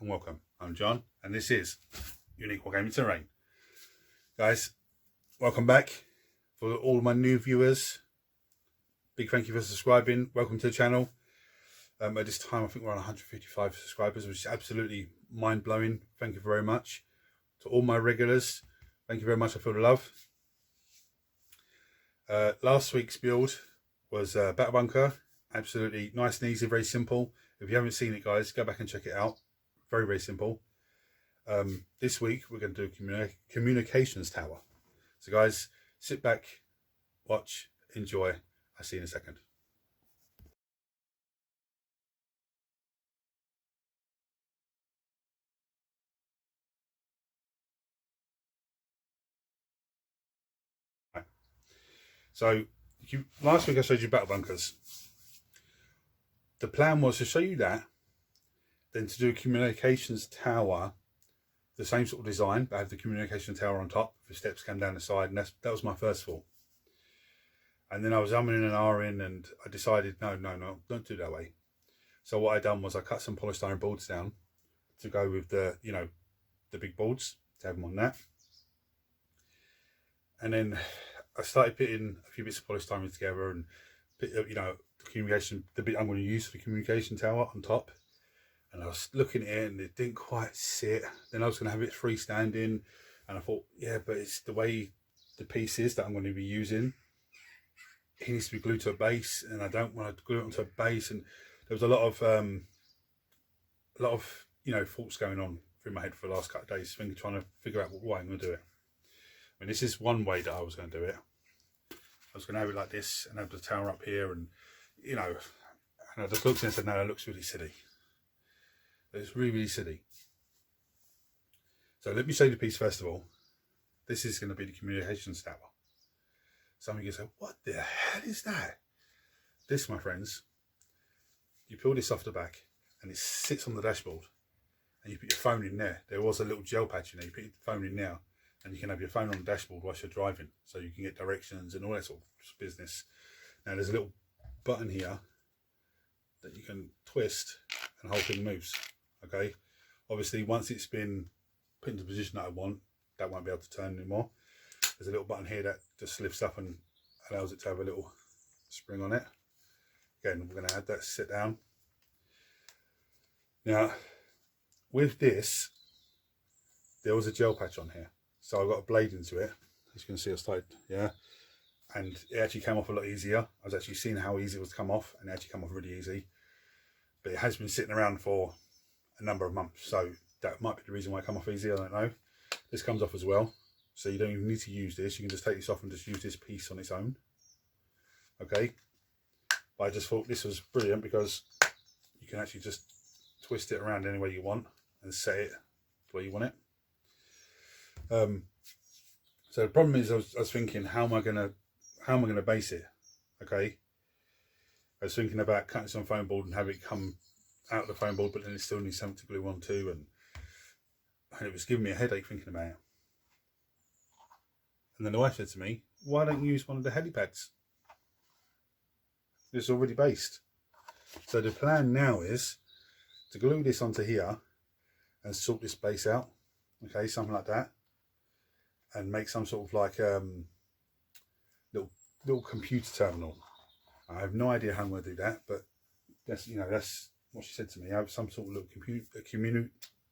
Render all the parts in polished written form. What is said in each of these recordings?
and welcome. I'm John, and this is Unique Wargaming Terrain. Guys, welcome back. For all my new viewers, big thank you for subscribing. Welcome to the channel. At this time, I think we're on 155 subscribers, which is absolutely mind-blowing. Thank you very much. To all my regulars, thank you very much. I feel the love. Last week's build was Battle Bunker. Absolutely nice and easy, very simple. If you haven't seen it, guys, go back and check it out. Very, very simple. This week, we're going to do a communications tower. So, guys, sit back, watch, enjoy. I'll see you in a second. Right. So, last week I showed you battle bunkers. The plan was to show you that, then to do a communications tower, the same sort of design, but have the communication tower on top. The steps came down the side, and that was my first thought. And then I was umming and ahhing, and I decided, no, don't do it that way. So what I done was I cut some polystyrene boards down to go with the, the big boards, to have them on that. And then I started putting a few bits of polystyrene together and put, the bit I'm going to use for the communication tower on top. And I was looking at it and it didn't quite sit. Then I was going to have it freestanding, and I thought, yeah, but it's the way the piece is that I'm going to be using. It needs to be glued to a base, and I don't want to glue it onto a base. And there was a lot of thoughts going on through my head for the last couple of days, trying to figure out what way I'm going to do it. I mean, this is one way that I was going to do it. I was going to have it like this and have the tower up here, and and I just looked and said, no, that looks really silly. It's really, really silly. So let me show you the piece first of all. This is going to be the communications tower. Some of you say, what the hell is that? This, my friends, you peel this off the back and it sits on the dashboard, and you put your phone in there. There was a little gel patch in there. You put your phone in now, and you can have your phone on the dashboard whilst you're driving, so you can get directions and all that sort of business. Now there's a little button here that you can twist, and the whole thing moves. Okay, obviously once it's been put into the position that I want, that won't be able to turn anymore. There's a little button here that just lifts up and allows it to have a little spring on it. Again, we're going to add that, sit down. Now with this, there was a gel patch on here, so I got a blade into it. As you can see, I started, and it actually came off a lot easier. I was actually seeing how easy it was to come off, and it actually came off really easy. But it has been sitting around for a number of months, so that might be the reason why it come off easy. I don't know. This comes off as well, so you don't even need to use this. You can just take this off and just use this piece on its own. Okay, but I just thought this was brilliant because you can actually just twist it around any way you want and set it the way you want it. So the problem is, I was thinking, how am I gonna base it? Okay, I was thinking about cutting some foam board and have it come out of the foam board, but then it still needs something to glue on to, and it was giving me a headache thinking about it. And then the wife said to me, why don't you use one of the helipads? It's already based. So the plan now is to glue this onto here and sort this base out, okay, something like that, and make some sort of like little computer terminal. I have no idea how I'm going to do that, but that's that's what she said to me. I have some sort of little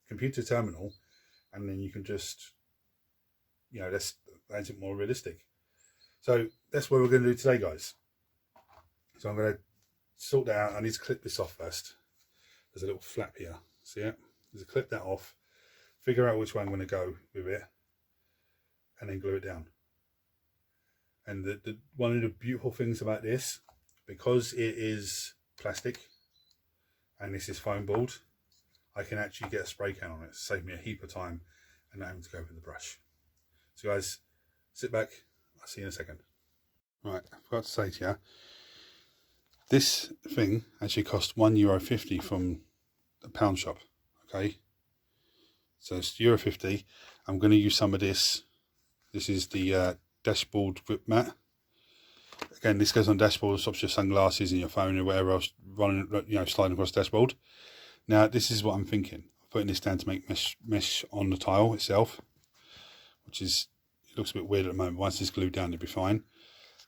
computer terminal, and then you can just that's it more realistic. So that's what we're going to do today, guys. So I'm going to sort that out. I need to clip this off first. There's a little flap here, see it? There's a clip that off, figure out which way I'm going to go with it, and then glue it down. And one of the beautiful things about this, because it is plastic and this is foam board, I can actually get a spray can on it to save me a heap of time and not having to go with the brush. So guys, sit back, I'll see you in a second. Right, I forgot to say to you, this thing actually cost €1.50 from the pound shop, okay? So it's €1.50. I'm going to use some of this. This is the dashboard grip mat. Again, this goes on dashboard, stops your sunglasses and your phone or whatever else running, sliding across the dashboard. Now, this is what I'm thinking. putting this down to make mesh on the tile itself, which is, it looks a bit weird at the moment. Once it's glued down, it'll be fine.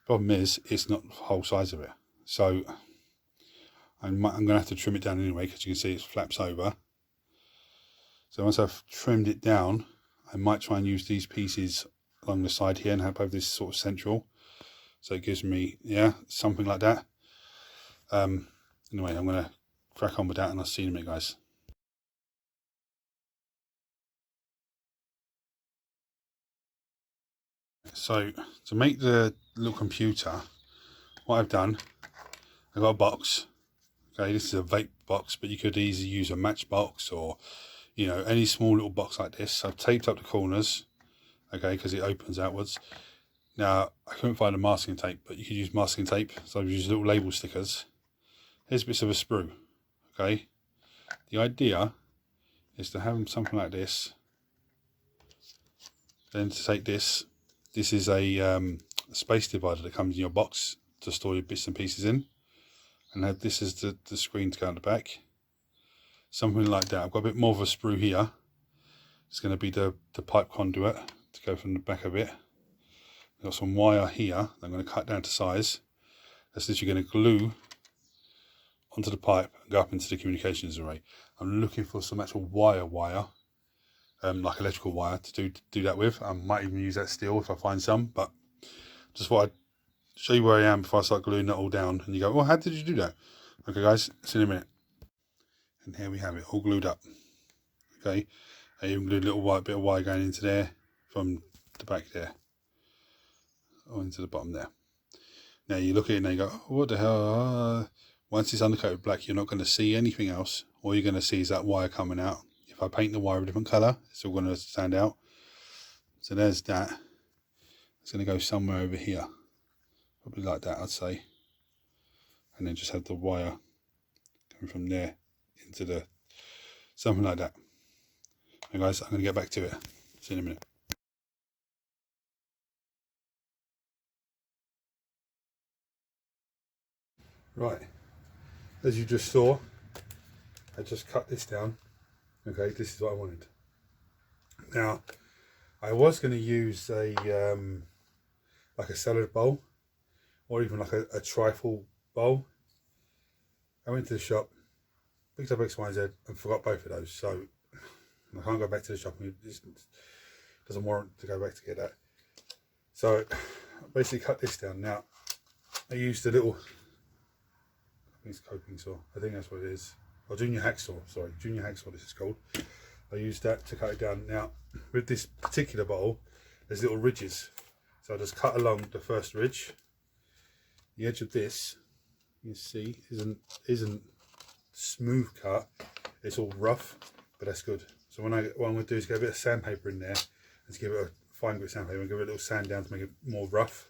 Problem is, it's not the whole size of it. So I'm going to have to trim it down anyway, because you can see it flaps over. So once I've trimmed it down, I might try and use these pieces along the side here and have this sort of central. So it gives me, yeah, something like that. Anyway, I'm going to crack on with that and I'll see you in a minute, guys. So to make the little computer, what I've done, I've got a box. Okay, this is a vape box, but you could easily use a matchbox or, you know, any small little box like this. I've taped up the corners, okay, because it opens outwards. Now, I couldn't find a masking tape, but you could use masking tape. So I've used little label stickers. Here's bits of a sprue, okay. The idea is to have something like this. Then to take this. This is a space divider that comes in your box to store your bits and pieces in. And this is the screen to go on the back. Something like that. I've got a bit more of a sprue here. It's going to be the pipe conduit to go from the back of it. I've got some wire here that I'm going to cut down to size. That's literally going to glue onto the pipe and go up into the communications array. I'm looking for some actual wire, like electrical wire to do that with. I might even use that steel if I find some, but just thought I'd show you where I am before I start gluing it all down. And you go, well, how did you do that? Okay, guys, see you in a minute. And here we have it, all glued up. Okay, I even glued a little white bit of wire going into there from the back there, or into the bottom there. Now you look at it and you go, oh, what the hell? Once it's undercoated black, you're not going to see anything else. All you're going to see is that wire coming out. If I paint the wire a different colour, it's all going to stand out. So there's that. It's going to go somewhere over here. Probably like that, I'd say. And then just have the wire coming from there into the, something like that. Okay guys, I'm going to get back to it. See you in a minute. Right, as you just saw, I just cut this down. Okay, this is what I wanted. Now, I was going to use a like a salad bowl, or even like a trifle bowl. I went to the shop, picked up X, Y, and Z, and forgot both of those. So I can't go back to the shop. It doesn't warrant to go back to get that. So I basically cut this down. Now I used a little, I think it's coping saw. I think that's what it is. Or junior hacksaw. Sorry, junior hacksaw. This is called. I used that to cut it down. Now with this particular bowl, there's little ridges. So I just cut along the first ridge. The edge of this, you see, isn't smooth cut. It's all rough, but that's good. So what I'm going to do is get a bit of sandpaper in there and give it a fine bit of sandpaper and give it a little sand down to make it more rough.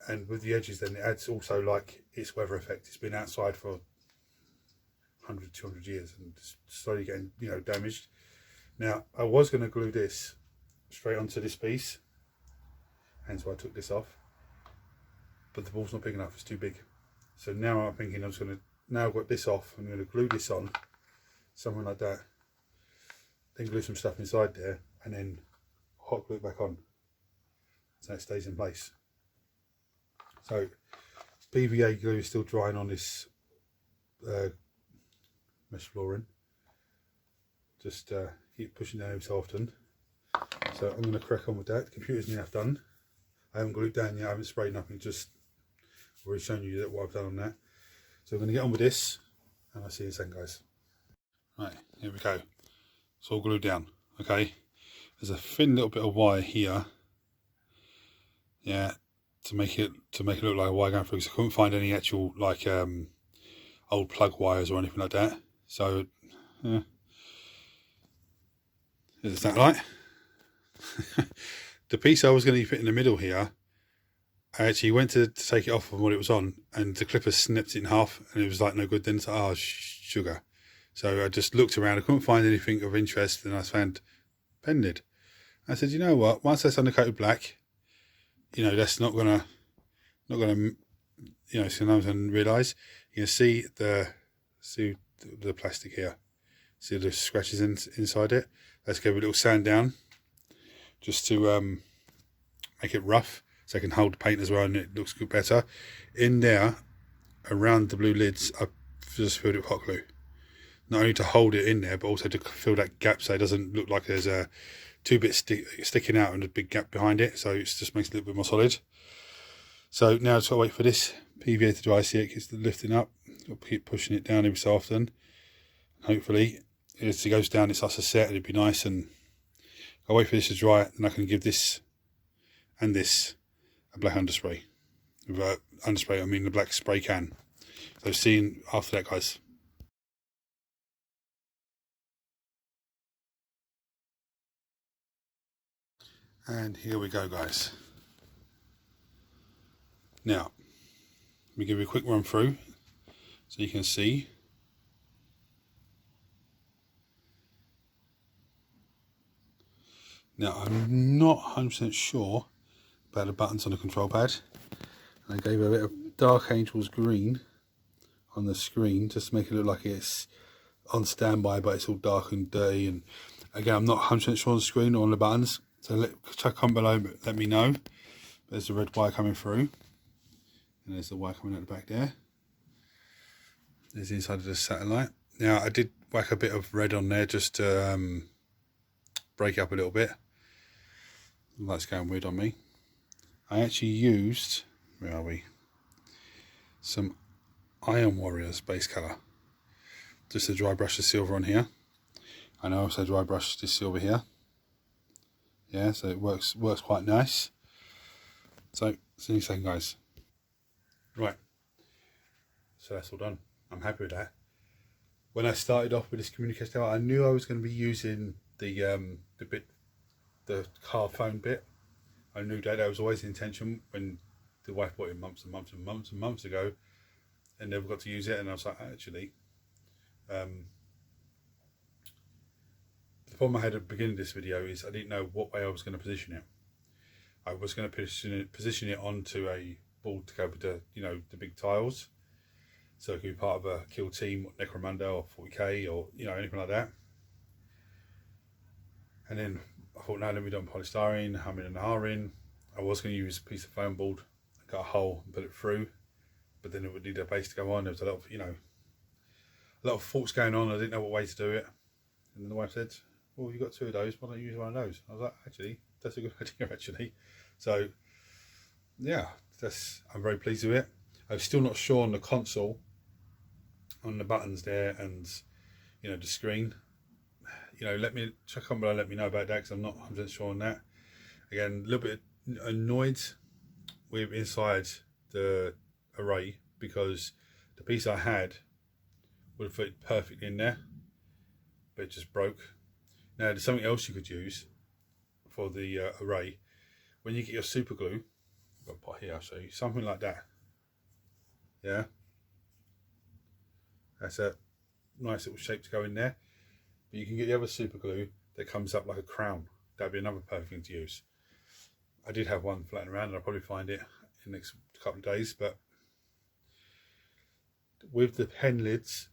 And with the edges, then it adds also like its weather effect. It's been outside for 100, 200 years and it's slowly getting, you know, damaged. Now I was going to glue this straight onto this piece, hence why I took this off. But the ball's not big enough, it's too big. So now I'm thinking I'm just going to, now I've got this off, I'm going to glue this on, something like that. Then glue some stuff inside there and then hot glue it back on. So it stays in place. So PVA glue is still drying on this mesh flooring. Just keep pushing down every so often. So I'm going to crack on with that. The computer's nearly half done. I haven't glued down yet, I haven't sprayed nothing, just already shown you what I've done on that. So I'm going to get on with this and I'll see you in a second, guys. Right, here we go. It's all glued down, okay? There's a thin little bit of wire here. Yeah, to make it look like a wire going through, because I couldn't find any actual like old plug wires or anything like that. So is that right? The piece I was going to put in the middle here, I actually went to take it off from what it was on, and the clipper snipped it in half, and it was like no good. Then it's like, oh, sugar. So I just looked around, I couldn't find anything of interest, and I found pen lid. I said, you know what? Once that's undercoated black, you know, that's not gonna, you know, so no one's gonna realise. You can see the plastic here. See the scratches inside it. Let's give it a little sand down, just to make it rough, so I can hold the paint as well, and it looks good better. In there, around the blue lids, I've just filled it with hot glue. Not only to hold it in there, but also to fill that gap so it doesn't look like there's two bits sticking out and a big gap behind it. So it just makes it a little bit more solid. So now I've got to wait for this PVA to dry. See, it keeps lifting up. Got to keep pushing it down every so often. Hopefully, as it goes down, it starts to set, and it'd be nice. And I'll wait for this to dry, and I can give this and this a black underspray. With underspray, I mean the black spray can. So see you after that, guys. And here we go, guys. Now, let me give you a quick run through so you can see. Now, I'm not 100% sure about the buttons on the control pad. And I gave a bit of Dark Angels green on the screen just to make it look like it's on standby, but it's all dark and dirty. And again, I'm not 100% sure on the screen or on the buttons. So comment below, let me know. There's the red wire coming through. And there's the wire coming out the back there. There's the inside of the satellite. Now, I did whack a bit of red on there just to break it up a little bit. The light's going weird on me. I actually used, where are we? Some Iron Warriors base colour. Just to dry brush the silver on here. And I also dry brush this silver here. Yeah, so it works quite nice. So, see you in a second, guys. Right, so that's all done. I'm happy with that. When I started off with this communication, I knew I was going to be using the car phone bit. I knew that was always the intention when the wife bought it months and months and months and months ago, and never got to use it. And I was like, actually, the problem I had at the beginning of this video is I didn't know what way I was going to position it. I was going to position it onto a board to go with the, you know, the big tiles, so it could be part of a Killteam, Necromunda, or 40k, or you know, anything like that. And then I thought, no, let me do it on polystyrene, I'm in an R in. I was going to use a piece of foam board, cut a hole and put it through, but then it would need a base to go on. There was a lot of, you know, a lot of thoughts going on. I didn't know what way to do it. And then the wife said, well, you've got two of those, why don't you use one of those? I was like, actually, that's a good idea, actually. So yeah, I'm very pleased with it. I'm still not sure on the console, on the buttons there, and you know, the screen. You know, let me check on below, let me know about that, because I'm not 100% sure on that. Again, a little bit annoyed with inside the array, because the piece I had would have fit perfectly in there, but it just broke. Now, there's something else you could use for the array. When you get your super glue, I've got a pot here, I'll show you, something like that. Yeah, that's a nice little shape to go in there. But you can get the other super glue that comes up like a crown. That'd be another perfect thing to use. I did have one floating around, and I'll probably find it in the next couple of days. But with the pen lids,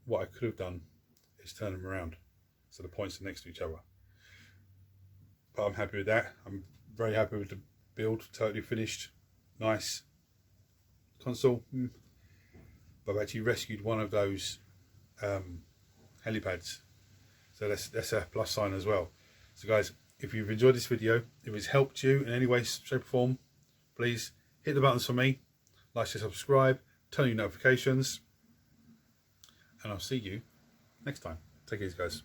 what I could have done is turn them around so the points are next to each other. But I'm happy with that. I'm very happy with the build, totally finished, nice console. But I've actually rescued one of those helipads, so that's a plus sign as well. So guys, if you've enjoyed this video, if it's helped you in any way, shape or form, please hit the buttons for me, like, share, subscribe, turn on your notifications, and I'll see you next time. Take it easy, guys.